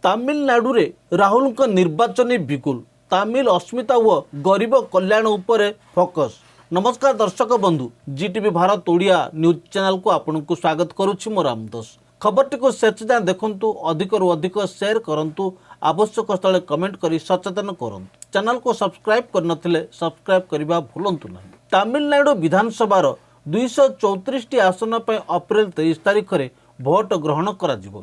ତାମିଲନାଡୁରେ ରାହୁଲଙ୍କ ନିର୍ବାଚନୀ ବିଗୁଲ ତାମିଲ ଅସ୍ମିତା ଓ ଗରିବ କଲ୍ୟାଣ ଉପରେ ଫୋକସ୍। ନମସ୍କାର ଦର୍ଶକ ବନ୍ଧୁ, ଜିଟିଭି ଭାରତ ଓଡ଼ିଆ ନ୍ୟୁଜ୍ ଚ୍ୟାନେଲକୁ ଆପଣଙ୍କୁ ସ୍ୱାଗତ କରୁଛି। ମୁଁ ରାମଦାସ। ଖବରଟିକୁ ଶେଷ ଯାଏଁ ଦେଖନ୍ତୁ, ଅଧିକରୁ ଅଧିକ ସେୟାର କରନ୍ତୁ, ଆବଶ୍ୟକ ସ୍ଥଳେ କମେଣ୍ଟ କରି ସଚେତନ କରନ୍ତୁ। ଚ୍ୟାନେଲକୁ ସବସ୍କ୍ରାଇବ୍ କରିନଥିଲେ ସବସ୍କ୍ରାଇବ୍ କରିବା ଭୁଲନ୍ତୁ ନାହିଁ। ତାମିଲନାଡୁ ବିଧାନସଭାର 234ଟି ଆସନ ପାଇଁ ଅପ୍ରେଲ 23 ତାରିଖରେ ଭୋଟ ଗ୍ରହଣ କରାଯିବ।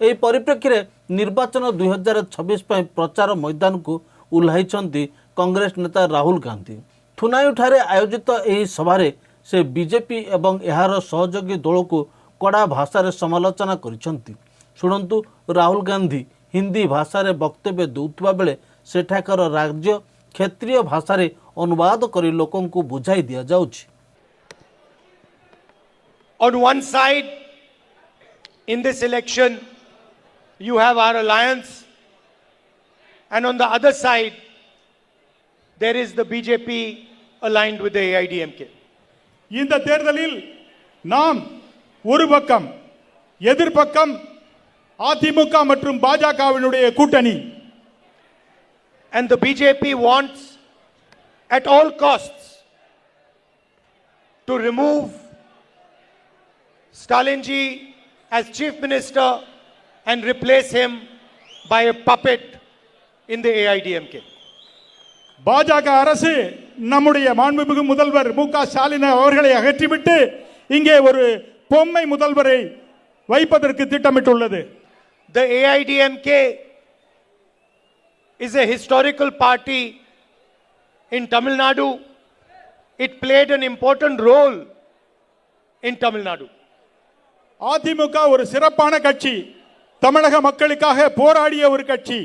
ଏହି ପରିପ୍ରେକ୍ଷୀରେ ନିର୍ବାଚନ 2026 ପାଇଁ ପ୍ରଚାର ମଇଦାନକୁ ଓହ୍ଲାଇଛନ୍ତି କଂଗ୍ରେସ ନେତା ରାହୁଲ ଗାନ୍ଧୀ। ଥୁନାୟୁଠାରେ ଆୟୋଜିତ ଏହି ସଭାରେ ସେ ବିଜେପି ଏବଂ ଏହାର ସହଯୋଗୀ ଦଳକୁ କଡ଼ା ଭାଷାରେ ସମାଲୋଚନା କରିଛନ୍ତି। ଶୁଣନ୍ତୁ, ରାହୁଲ ଗାନ୍ଧୀ ହିନ୍ଦୀ ଭାଷାରେ ବକ୍ତବ୍ୟ ଦେଉଥିବା ବେଳେ ସେଠାକାର ରାଜ୍ୟ କ୍ଷେତ୍ରୀୟ ଭାଷାରେ ଅନୁବାଦ କରି ଲୋକଙ୍କୁ ବୁଝାଇ ଦିଆଯାଉଛି। On one side, in this election, you have our alliance, and on the other side, there is the BJP aligned with the AIDMK. இந்த தேர்தலில் நாம் ஒரு பக்கம் எதிர்பக்கம் அதிமுக மற்றும் பாஜகவினுடைய கூட்டணி. And the BJP wants at all costs to remove Stalinji as chief minister and replace him by a puppet in the AIDMK. பாஜக அரசு நம்முடைய மாண்புமிகு முதல்வர் மு.க. ஸ்டாலின் அவர்களை அகற்றிவிட்டு இங்கே ஒரு பொம்மை முதல்வரை வைப்பதற்கு திட்டமிட்டுள்ளது. The AIDMK is a historical party in Tamil Nadu. It played an important role in Tamil Nadu. AIADMK ஒரு சிறப்பான கட்சி, தமிழக மக்களுக்காக போராடிய ஒரு கட்சி.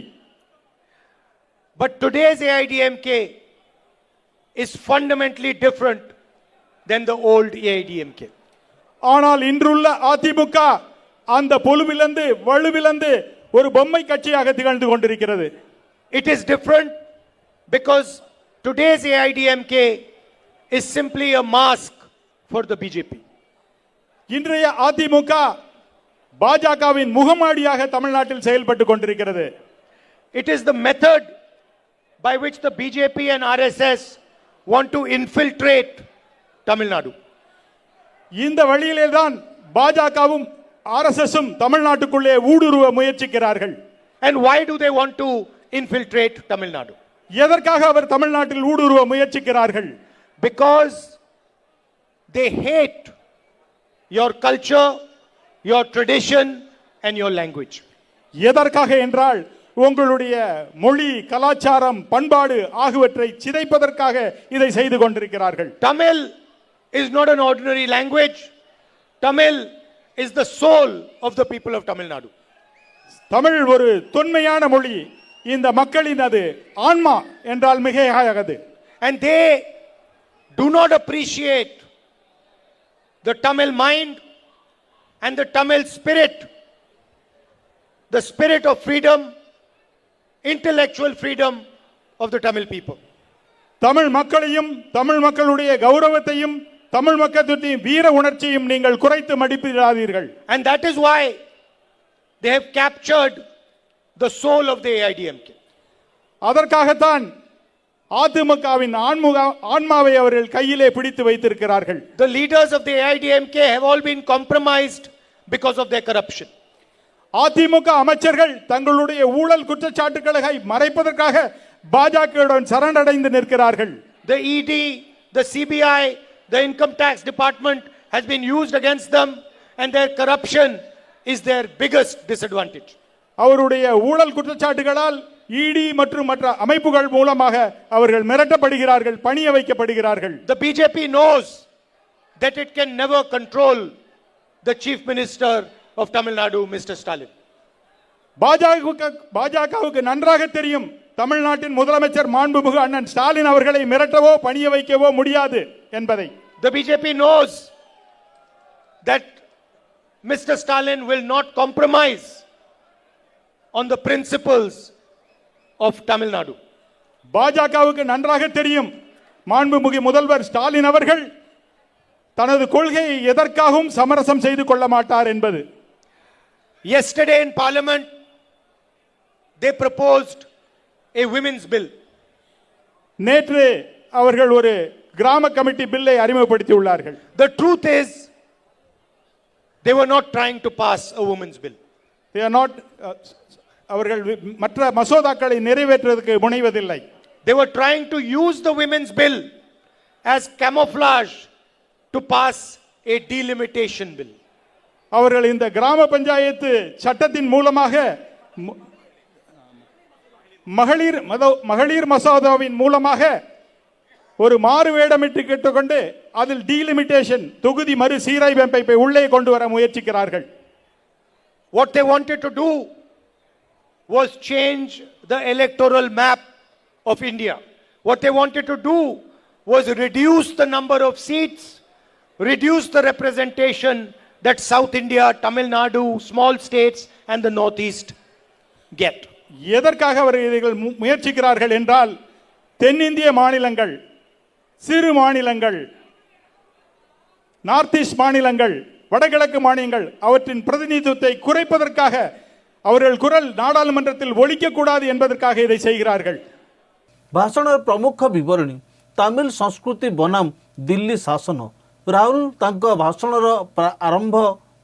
But today's AIDMK is fundamentally different than the old AIDMK. ஆனால் இன்றுள்ள அதிமுக அந்த பொலுவிலிருந்து வலுவிலிருந்து ஒரு பொம்மை கட்சியாக திகழ்ந்து கொண்டிருக்கிறது. It is different because today's AIDMK is simply a mask for the BJP. இன்றைய அதிமுக பாஜகவின் முகமாடியாக தமிழ்நாட்டில் செயல்பட்டு கொண்டிருக்கிறது. It is the method by which the BJP and RSS want to infiltrate Tamil Nadu. இந்த வழியிலே தான் பாஜகவும் ஆர்எஸ்எஸும் தமிழ்நாட்டுக்குள்ளே ஊடுருவ முயற்சிக்கிறார்கள். And why do they want to infiltrate Tamil Nadu? எதற்காக அவர் தமிழ்நாட்டில் ஊடுருவ முயற்சிக்கிறார்கள்? Because they hate your culture, your tradition and your language. எதற்காக என்றால் உங்களுடைய மொழி, கலாச்சாரம், பண்பாடு ஆகியவற்றை சிதைப்பதற்காக இதை செய்து கொண்டிருக்கிறார்கள். Tamil is not an ordinary language. Tamil is the soul of the people of Tamil Nadu. Tamil ஒரு தொன்மையான மொழி, இந்த மக்களின் அது ஆன்மா என்றால் மிகையாகாது. And they do not appreciate the Tamil mind and the Tamil spirit, the spirit of freedom, intellectual freedom of the Tamil people. Tamil மக்களையும் தமிழ் மக்களுடைய கௌரவத்தையும் தமிழ் மக்களுடைய வீர உணர்ச்சியும் நீங்கள் குறைத்து மதிப்பிடாதீர்கள். And that is why they have captured the soul of the AIDMK. அதற்காகத்தான் அதிமுகவின் ஆன்மாவை அவர்கள் கையிலே பிடித்து வைத்திருக்கிறார்கள். The leaders of the AIDMK have all been compromised because of their corruption. AIADMK அமைச்சர்கள் தங்களுடைய ஊழல் குற்றச்சாட்டுகளை மறைப்பதற்காக பாஜகவுடன் சரணடைந்து நிற்கிறார்கள். The ED, the CBI, the income tax department has been used against them and their corruption is their biggest disadvantage. அவருடைய ஊழல் குற்றச்சாட்டுகளால் இடி மற்றும் மற்ற அமைப்புகள் மூலமாக அவர்கள் மிரட்டப்படுகிறார்கள், பணிய வைக்கப்படுகிறார்கள். The BJP knows that it can never control the chief minister of Tamil Nadu, Mr. Stalin. பாஜகவுக்கு நன்றாக தெரியும், தமிழ்நாட்டின் முதலமைச்சர் மாண்புமிகு அண்ணன் ஸ்டாலின் அவர்களை மிரட்டவோ பணிய வைக்கவோ முடியாது என்பதை. The BJP knows that Mr. Stalin will not compromise on the principles of Tamil Nadu. பாஜகவுக்கு நன்றாக தெரியும், மாண்புமிகு முதல்வர் ஸ்டாலின் அவர்கள் தனது கொள்கையை எதற்காகவும் சமரசம் செய்து கொள்ள மாட்டார் என்பது. Yesterday in Parliament, they proposed a women's bill. நேற்று அவர்கள் ஒரு கிராம கமிட்டி பில்லை அறிமுகப்படுத்தி உள்ளார்கள். The truth is, they were not trying to pass a women's bill. They are not அவர்கள் மற்ற மசோதாக்களை நிறைவேற்றுவதற்கு முனைவதில்லை. They were trying to use the women's bill as camouflage to pass a delimitation bill. அவர்கள் இந்த கிராம பஞ்சாயத்து சட்டத்தின் மூலமாக மகளிர் மசோதாவின் மூலமாக ஒரு மாறு வேடமிட்டு கேட்டுக்கொண்டு அதில் டீலிமிட்டேஷன் தொகுதி மறு சீரமைப்பை உள்ளே கொண்டு வர முயற்சிக்கிறார்கள். What they wanted to do was change the electoral map of India. What they wanted to do was reduce the number of seats, reduce the representation that South India, Tamil Nadu, small states and the Northeast get. எதற்காக அவர்கள் முயற்சிக்கிறார்கள் என்றால் தென்னிந்திய மாநிலங்கள், சிறு மாநிலங்கள், north east மாநிலங்கள், வடகிழக்கு மாநிலங்கள் அவற்றின் பிரதிநிதித்துவத்தை குறைப்பதற்காக அவர்கள் குரல் நாடாளுமன்றத்தில் ஒலிக்கக்கூடாது என்பதற்காக இதை செய்கிறார்கள். ଭାଷଣର ପ୍ରମୁଖ ବିବରଣୀ ତାମିଲ ସଂସ୍କୃତି ବନାମ ଦିଲ୍ଲୀ ଶାସନ। ରାହୁଲ ତାଙ୍କ ଭାଷଣର ଆରମ୍ଭ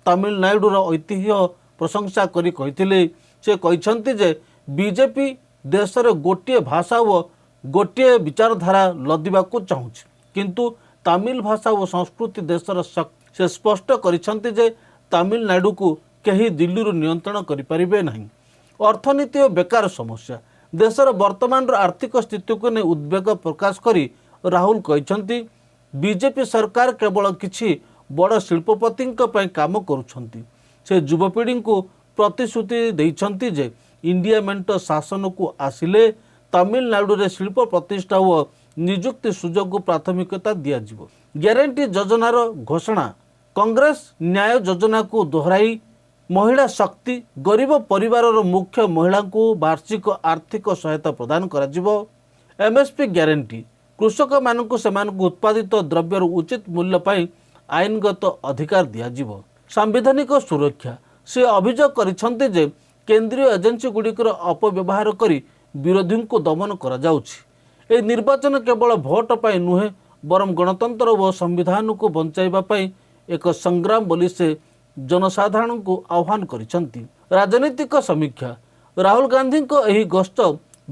ତାମିଲନାଡୁର ଐତିହ୍ୟ ପ୍ରଶଂସା କରି କହିଥିଲେ। ସେ କହିଛନ୍ତି ଯେ ବିଜେପି ଦେଶରେ ଗୋଟିଏ ଭାଷା ଓ ଗୋଟିଏ ବିଚାରଧାରା ଲଦିବାକୁ ଚାହୁଁଛି, କିନ୍ତୁ ତାମିଲ ଭାଷା ଓ ସଂସ୍କୃତି ଦେଶର ଶକ୍ତି। ସେ ସ୍ପଷ୍ଟ କରିଛନ୍ତି ଯେ ତାମିଲନାଡୁକୁ କେହି ଦିଲ୍ଲୀରୁ ନିୟନ୍ତ୍ରଣ କରିପାରିବେ ନାହିଁ। ଅର୍ଥନୀତି ଓ ବେକାର ସମସ୍ୟା। ଦେଶର ବର୍ତ୍ତମାନର ଆର୍ଥିକ ସ୍ଥିତିକୁ ନେଇ ଉଦ୍ବେଗ ପ୍ରକାଶ କରି ରାହୁଲ କହିଛନ୍ତି ବିଜେପି ସରକାର କେବଳ କିଛି ବଡ଼ ଶିଳ୍ପପତିଙ୍କ ପାଇଁ କାମ କରୁଛନ୍ତି। ସେ ଯୁବପିଢ଼ିଙ୍କୁ ପ୍ରତିଶ୍ରୁତି ଦେଇଛନ୍ତି ଯେ ଇଣ୍ଡିଆ ମେଣ୍ଟ ଶାସନକୁ ଆସିଲେ ତାମିଲନାଡୁରେ ଶିଳ୍ପ ପ୍ରତିଷ୍ଠା ଓ ନିଯୁକ୍ତି ସୁଯୋଗକୁ ପ୍ରାଥମିକତା ଦିଆଯିବ। ଗ୍ୟାରେଣ୍ଟି ଯୋଜନାର ଘୋଷଣା। କଂଗ୍ରେସ ନ୍ୟାୟ ଯୋଜନାକୁ ଦୋହରାଇ ମହିଳା ଶକ୍ତି, ଗରିବ ପରିବାରର ମୁଖ୍ୟ ମହିଳାଙ୍କୁ ବାର୍ଷିକ ଆର୍ଥିକ ସହାୟତା ପ୍ରଦାନ କରାଯିବ। MSP guarantee. କୃଷକମାନଙ୍କୁ ସେମାନଙ୍କୁ ଉତ୍ପାଦିତ ଦ୍ରବ୍ୟର ଉଚିତ ମୂଲ୍ୟ ପାଇଁ ଆଇନଗତ ଅଧିକାର ଦିଆଯିବ। ସାମ୍ବିଧାନିକ ସୁରକ୍ଷା। ସେ ଅଭିଯୋଗ କରିଛନ୍ତି ଯେ କେନ୍ଦ୍ରୀୟ ଏଜେନ୍ସିଗୁଡ଼ିକର ଅପବ୍ୟବହାର କରି ବିରୋଧୀଙ୍କୁ ଦମନ କରାଯାଉଛି। ଏହି ନିର୍ବାଚନ କେବଳ ଭୋଟ ପାଇଁ ନୁହେଁ, ବରଂ ଗଣତନ୍ତ୍ର ଓ ସମ୍ବିଧାନକୁ ବଞ୍ଚାଇବା ପାଇଁ ଏକ ସଂଗ୍ରାମ ବୋଲି ସେ ଜନସାଧାରଣଙ୍କୁ ଆହ୍ୱାନ କରିଛନ୍ତି। ରାଜନୈତିକ ସମୀକ୍ଷା। ରାହୁଲ ଗାନ୍ଧୀଙ୍କ ଏହି ଗସ୍ତ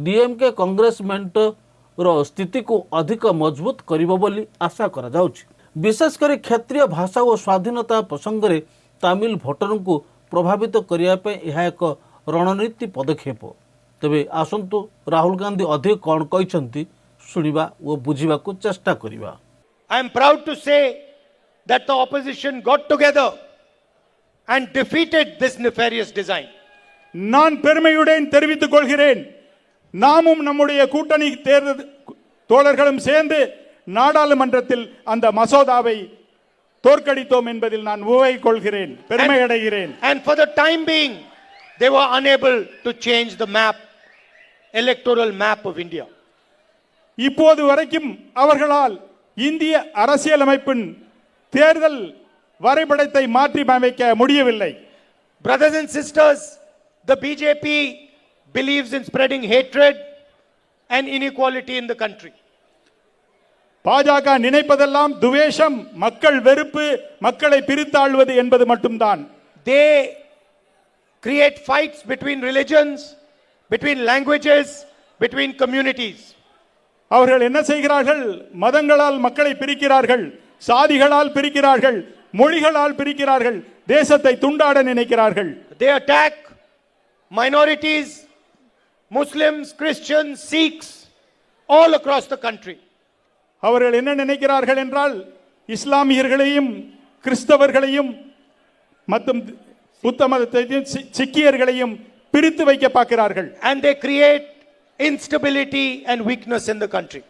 ଡିଏମ୍କେ କଂଗ୍ରେସ ମେଣ୍ଟର ସ୍ଥିତିକୁ ଅଧିକ ମଜବୁତ କରିବ ବୋଲି ଆଶା କରାଯାଉଛି। ବିଶେଷ କରି କ୍ଷତ୍ରୀୟ ଭାଷା ଓ ସ୍ୱାଧୀନତା ପ୍ରସଙ୍ଗରେ ତାମିଲ ଭୋଟରଙ୍କୁ ପ୍ରଭାବିତ କରିବା ପାଇଁ ଏହା ଏକ ରଣନୀତି ପଦକ୍ଷେପ। ତେବେ ଆସନ୍ତୁ ରାହୁଲ ଗାନ୍ଧୀ ଅଧିକ କ'ଣ କହିଛନ୍ତି ଶୁଣିବା ଓ ବୁଝିବାକୁ ଚେଷ୍ଟା କରିବା। I am proud to say that the opposition got together and defeated this nefarious design. நான் பெருமையுடன் தெரிவித்துக் கொள்கிறேன், நாமும் நம்முடைய கூட்டணி தோழர்களும் சேர்ந்து நாடாளுமன்றத்தில் அந்த மசோதாவை தோற்கடித்தோம் என்பதில் நான் உவகை கொள்கிறேன், பெருமை அடைகிறேன். And for the time being, they were unable to change the map, electoral map of India. இப்போது வரைக்கும் அவர்களால் இந்திய அரசியலமைப்பின் தேர்தல் வரைபடத்தை மாற்றி அமைக்க முடியவில்லை. Brothers and sisters, the BJP believes in spreading hatred and inequality in the country. பாஜக நினைப்பதெல்லாம் துவேஷம், மக்கள் வெறுப்பு, மக்களை பிரித்தாழ்வது என்பது மட்டும்தான். They create fights between religions, between languages, between communities. அவர்கள் என்ன செய்கிறார்கள்? மதங்களால் மக்களை பிரிக்கிறார்கள், சாதிகளால் பிரிக்கிறார்கள், மொழிகளால் பிரிக்கிறார்கள், தேசத்தை துண்டாட நினைக்கிறார்கள். They attack minorities, Muslims, Christians, Sikhs, all across the country. அவர்கள் என்ன நினைக்கிறார்கள் என்றால் இஸ்லாமியர்களையும் கிறிஸ்தவர்களையும் மற்றும் புத்த மதத்தையும் சிக்கியர்களையும் பிரித்து வைக்க பார்க்கிறார்கள். And they create instability and weakness in the country.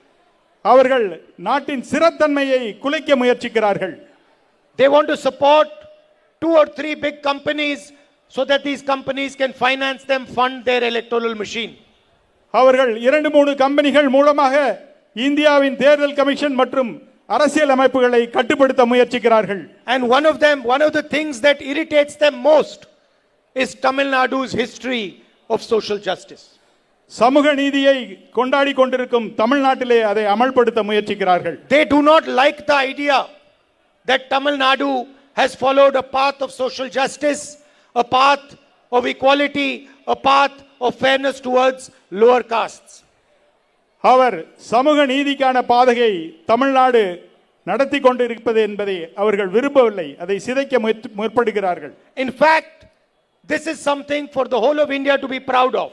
அவர்கள் நாட்டின் ஸ்திரத்தன்மையை குலைக்க முயற்சிக்கிறார்கள். They want to support 2 or 3 big companies so that these companies can finance them, fund their electoral machine. அவர்கள் 2-3 கம்பெனிகள் மூலமாக இந்தியாவின் தேர்தல் கமிஷன் மற்றும் அரசியல் அமைப்புகளை கட்டுப்படுத்த முயற்சிக்கிறார்கள். And one of the things that irritates them most is Tamil Nadu's history of social justice. சமூக நீதியை கொண்டாடி கொண்டிருக்கும் தமிழ்நாட்டிலே அதை அமல்படுத்த முயற்சிக்கிறார்கள். They do not like the idea that Tamil Nadu has followed a path of social justice, a path of equality, a path of fairness towards lower castes. அவர் சமூக நீதிக்கான பாதையை தமிழ்நாடு நடத்தி கொண்டிருப்பது என்பதை அவர்கள் விரும்பவில்லை. அதை சிதைக்க முற்படுகிறார்கள். In fact, this is something for the whole of India to be proud of.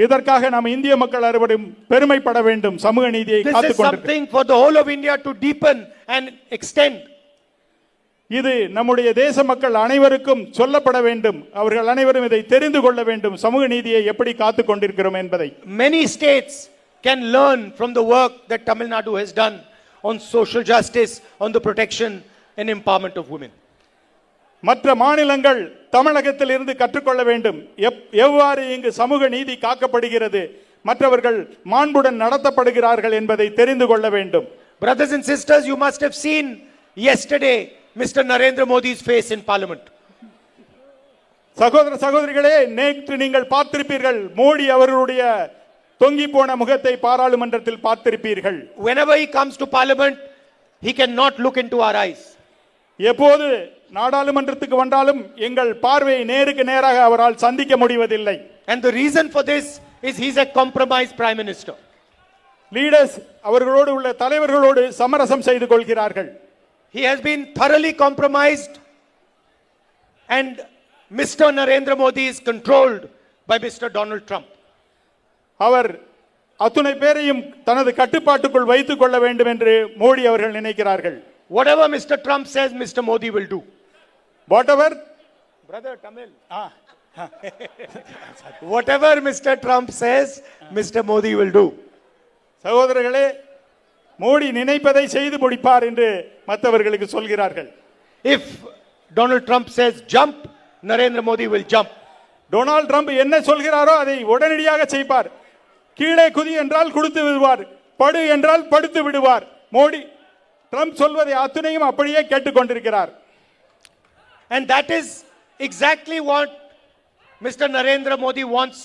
இதற்காக நாம் இந்திய மக்கள் அனைவரும் பெருமைப்பட வேண்டும். சமூக நீதியை This is காத்துக்கொண்டு something for the whole of India to deepen and extend. இது நம்முடைய தேச மக்கள் அனைவருக்கும் சொல்லப்பட வேண்டும். அவர்கள் அனைவரும் இதை தெரிந்து கொள்ள வேண்டும். சமூக நீதியை எப்படி காத்துக் கொண்டிருக்கிறோம் என்பதை. Many states can learn from the work that Tamil Nadu has done on social justice, on the protection and empowerment of women. மற்ற மாநிலங்கள் தமிழகத்தில் இருந்து கற்றுக்கொள்ள வேண்டும். எவ்வாறு இங்கு சமூக நீதி காக்கப்படுகிறது, மற்றவர்கள் மாண்புடன் நடத்தப்படுகிறார்கள் என்பதை தெரிந்து கொள்ள வேண்டும். Brothers and sisters, you must have seen yesterday Mr. Narendra Modi's face in Parliament. சகோதர சகோதரிகளே, நேற்று நீங்கள் பார்த்திருப்பீர்கள் மோடி அவர்களுடைய தொங்கி போன முகத்தை பாராளுமன்றத்தில் பார்த்திருப்பீர்கள். Whenever he comes to Parliament, he cannot look into our eyes. எப்போது நாடாளுமன்றத்துக்கு வந்தாலும் எங்கள் பார்வையை நேருக்கு நேராக அவரால் சந்திக்க முடிவதில்லை. And the reason for this is he's a compromised prime minister. Leaders அவர்களோடு உள்ள தலைவர்களோடு சமரசம் செய்து கொள்கிறார்கள். He has been thoroughly compromised and Mr. Narendra Modi is controlled by Mr. Donald Trump. அவர் அத்துணை பேரையும் தனது கட்டுப்பாட்டுக்குள் வைத்துக் கொள்ள வேண்டும் என்று மோடி அவர்கள் நினைக்கிறார்கள். Whatever Mr. Trump says, Mr. Modi will do. Whatever, Brother Tamil. Whatever Mr. Trump says, Mr. Modi will do. சகோதரர்களே, மோடி நினைப்பதை செய்து முடிப்பார் என்று மற்றவர்களுக்கு சொல்கிறார்கள். If Donald Trump says jump, Narendra Modi will jump. Donald Trump என்ன சொல்கிறாரோ அதை உடனடியாக செய்வார். கீழே குதி என்றால் குடித்து விடுவார், படு என்றால் படுத்து விடுவார். மோடி ட்ரம்ப் சொல்வதை அத்துணையும் அப்படியே கேட்டுக்கொண்டிருக்கிறார். And that is exactly what Mr. Narendra Modi wants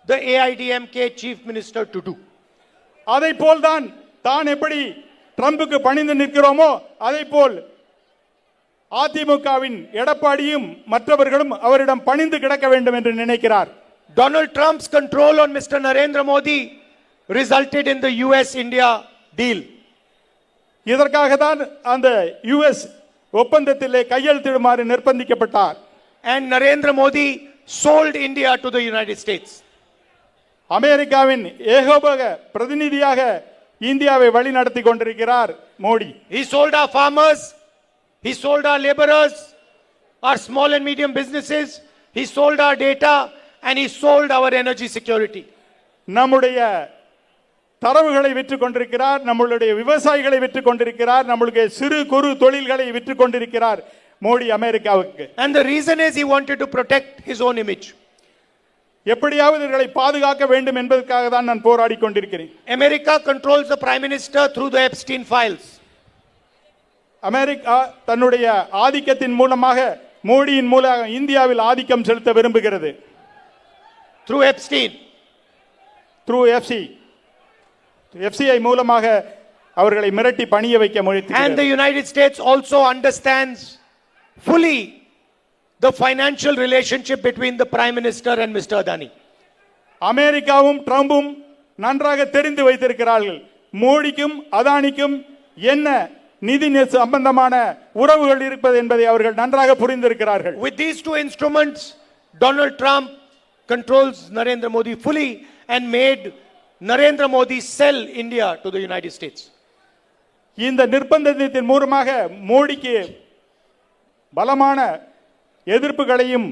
the AIDMK chief minister to do. அதை போல்தான் தான் எப்படி ட்ரம்புக்கு பணிந்து நிற்கிறோமோ அதை போல் அதிமுகவின் எடப்பாடியும் மற்றவர்களும் அவரிடம் பணிந்து கிடக்க வேண்டும் என்று நினைக்கிறார். Donald Trump's control on Mr. Narendra Modi resulted in the US-India deal. இதற்காக தான் அந்த US ஒப்பந்தத்திலே கையெழுத்திடுமாறு நிர்பந்திக்கப்பட்டார். And Narendra Modi sold India to the United States. அமெரிக்காவின் ஏகோபக பிரதிநிதியாக இந்தியாவை வழி நடத்தி கொண்டிருக்கிறார் Modi. He sold our farmers, he sold our laborers, our small and medium businesses, he sold our data and he sold our energy security. நம்முடைய தரவுகளை விற்று கொண்டிருக்கிறார், நம்மளுடைய விவசாயிகளை விற்று கொண்டிருக்கிறார், நம்மளுடைய சிறு குறு தொழில்களை விற்று கொண்டிருக்கிறார் மோடி அமெரிக்காவுக்கு. And the reason is he wanted to protect his own image. எப்படியாவது இவர்களை பாதுகாக்க வேண்டும் என்பதற்காக தான் நான் போராடி கொண்டிருக்கிறேன். America controls the prime minister through the Epstein files. America தன்னுடைய ஆதிக்கத்தின் மூலமாக மோடியின் மூலம் இந்தியாவில் ஆதிக்கம் செலுத்த விரும்புகிறது. Through Epstein. Through FCI மூலமாக அவர்களை மிரட்டி பணிய வைக்க And முயற்சிக்கிறது. the United States also understands fully the financial relationship between the prime minister and Mr. Adani. அமெரிக்காவும் ட்ரம்பும் நன்றாக தெரிந்து வைத்திருக்கிறார்கள் மோடிக்கும் அதானிக்கும் என்ன நிதி சம்பந்தமான உறவுகள் இருப்பது என்பதை அவர்கள் நன்றாக புரிந்திருக்கிறார்கள். With these two instruments, Donald Trump controls Narendra Modi fully and made Narendra Modi sell India to the United States. இந்த நிர்பந்தத்தின் மூலமாக மோடிக்கு பலமான எதிர்ப்புகளையும்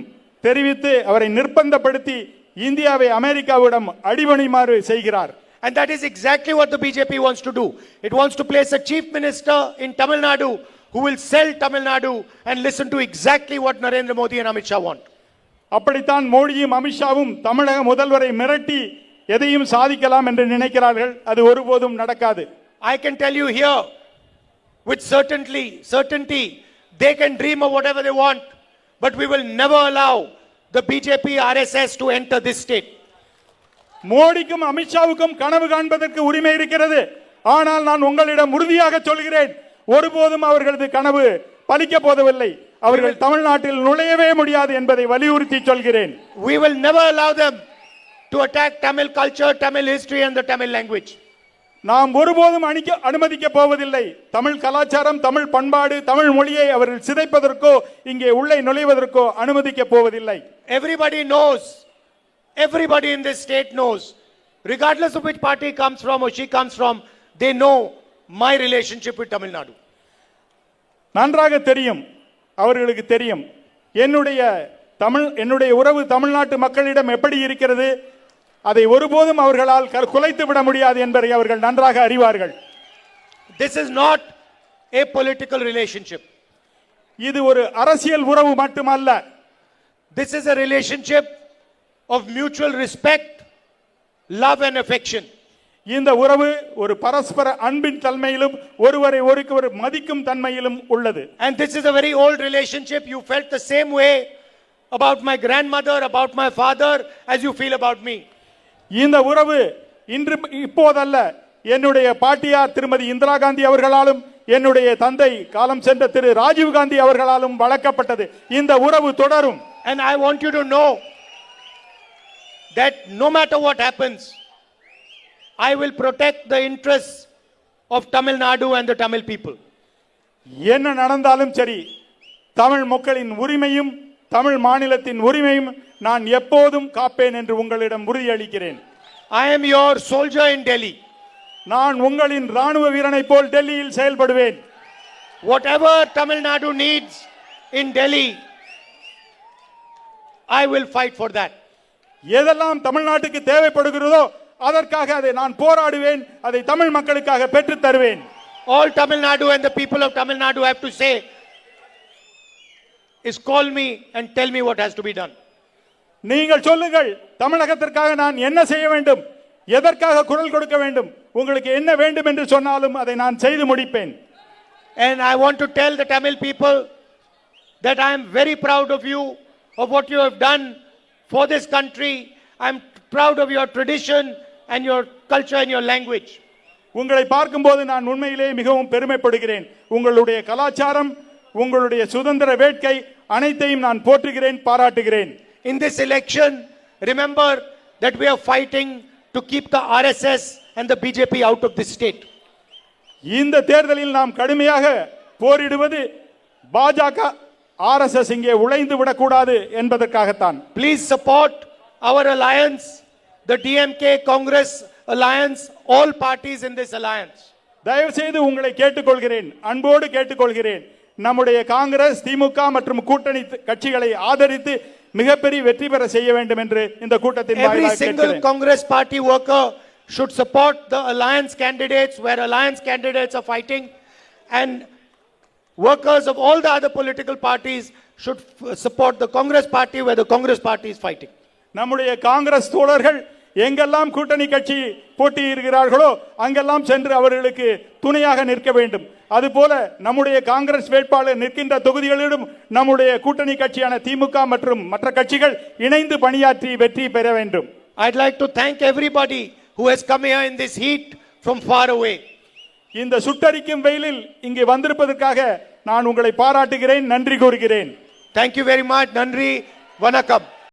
தெரிவித்து அவரை நிர்பந்தப்படுத்தி இந்தியாவை அமெரிக்காவிடம் அடிபணிமாறு செய்கிறார். And that is exactly what the BJP wants to do. It wants to place a chief minister in Tamil Nadu who will sell Tamil Nadu and listen to exactly what Narendra Modi and Amit Shah want. அப்படித்தான் மோடியும் அமித்ஷாவும் தமிழக முதல்வரை மிரட்டி எதையும் சாதிக்கலாம் என்று நினைக்கிறார்கள். அது ஒருபோதும் நடக்காது. I can tell you here with certainty, they can dream of whatever they want, but we will never allow the BJP RSS to enter this state. மோடிக்கும் அமித்ஷாவுக்கும் கனவு காண்பதற்கு உரிமை இருக்கிறது. ஆனால் நான் உங்களிடம் உறுதியாக சொல்கிறேன், ஒருபோதும் அவர்களது கனவு பலிக்க போவதில்லை. அவர்கள் தமிழ்நாட்டில் நுழையவே முடியாது என்பதை வலியுறுத்தி சொல்கிறேன். We will never allow them to attack Tamil culture, Tamil history and the Tamil language. நாம் ஒருபோதும் அனுமதிக்க போவதில்லை. தமிழ் கலாச்சாரம், தமிழ் பண்பாடு, தமிழ் மொழியை அவர்கள் சிதைப்பதற்கோ இங்கே உள்ளே நுழைவதற்கோ அனுமதிக்க போவதில்லை. Everybody knows, everybody in this state knows, regardless of which party comes from or she comes from, they know my relationship with Tamil Nadu. நன்றாக தெரியும், அவர்களுக்கு தெரியும் என்னுடைய உறவு தமிழ்நாட்டு மக்களிடம் எப்படி இருக்கிறது. அதை ஒருபோதும் அவர்களால் குலைத்து விட முடியாது என்பதை அவர்கள் நன்றாக அறிவார்கள். This is not a political relationship. இது ஒரு அரசியல் உறவு மட்டுமல்ல. This is a relationship of mutual respect, love and affection. இந்த உறவு ஒரு பரஸ்பர அன்பின் தன்மையிலும் ஒருவரை ஒருவர் மதிக்கும் தன்மையிலும் உள்ளது. And this is a very old relationship. You felt the same way about my grandmother, about my father as you feel about me. இந்த உறவு இப்போதல்ல, என்னுடைய பாட்டியார் திருமதி இந்திரா காந்தி அவர்களாலும் என்னுடைய தந்தை காலம் சென்ற திரு ராஜீவ் காந்தி அவர்களாலும் வளர்க்கப்பட்டது. இந்த உறவு தொடரும். And I want you to know that no matter what happens, I will protect the interests of Tamil Nadu and the Tamil people. என்ன நடந்தாலும் சரி, தமிழ் மக்களின் உரிமையும் தமிழ் மாநிலத்தின் உரிமையும் நான் எப்போதும் காப்பேன் என்று உங்களிடம் உறுதியளிக்கிறேன். I am your soldier in Delhi. நான் உங்களின் ராணுவ வீரனை போல் டெல்லியில் செயல்படுவேன். Whatever Tamil Nadu needs in Delhi, I will fight for that. எதெல்லாம் தமிழ்நாட்டுக்கு தேவைப்படுகிறதோ அதற்காக அதை நான் போராடுவேன். அதை தமிழ் மக்களுக்காக பெற்று தருவேன். All Tamil Nadu and the people of Tamil Nadu have to say is call me and tell me what has to be done. நீங்கள் சொல்லுங்கள், தமிழகத்திற்காக நான் என்ன செய்ய வேண்டும், எதற்காக குரல் கொடுக்க வேண்டும், உங்களுக்கு என்ன வேண்டும் என்று சொன்னாலும் அதை நான் செய்து முடிப்பேன். And I want to tell the Tamil people that I am very proud of you, of what you have done for this country. I am proud of your tradition and your culture and your language. உங்களை பார்க்கும்போது நான் உண்மையிலே மிகவும் பெருமைப்படுகிறேன். உங்களுடைய கலாச்சாரம், உங்களுடைய சுதந்திர வேட்கை அனைத்தையும் நான் போற்றுகிறேன், பாராட்டுகிறேன். In this election, remember that we are fighting to keep the RSS and the BJP out of this state. இந்த தேர்தலில் நாம் கடுமையாக போரிடுவது பாஜக RSS இங்கே உழைந்து விடக்கூடாது என்பதற்காகத்தான். Please support our alliance, the DMK Congress alliance, all parties in this alliance. தயவு செய்து உங்களை கேட்டுக்கொள்கிறேன், அன்போடு கேட்டுக்கொள்கிறேன், நம்முடைய காங்கிரஸ், திமுக மற்றும் கூட்டணி கட்சிகளை ஆதரித்து மிகப்பெரிய வெற்றி பெற செய்ய வேண்டும் என்று இந்த கூட்டத்தின் Every வாயிலாக single கேட்கிறேன். Congress party worker should support the alliance candidates where alliance candidates are fighting, and workers of all the other political parties should support the Congress party where the Congress party is fighting. நம்முடைய காங்கிரஸ் தோழர்கள் எங்கெல்லாம் கூட்டணி கட்சி போட்டியிடுகிறார்களோ அங்கெல்லாம் சென்று அவர்களுக்கு துணையாக நிற்க வேண்டும். அதுபோல நம்முடைய காங்கிரஸ் வேட்பாளர் நிற்கின்ற தொகுதிகளிலும் நம்முடைய கூட்டணி கட்சியான திமுக மற்றும் மற்ற கட்சிகள் இணைந்து பணியாற்றி வெற்றி பெற வேண்டும். I'd like to thank everybody who has come here in this heat from far away. இந்த சுட்டரிக்கும் வெயிலில் இங்கே வந்திருப்பதற்காக நான் உங்களை பாராட்டுகிறேன், நன்றி கூறுகிறேன். Thank you very much. Nandri, Vanakkam.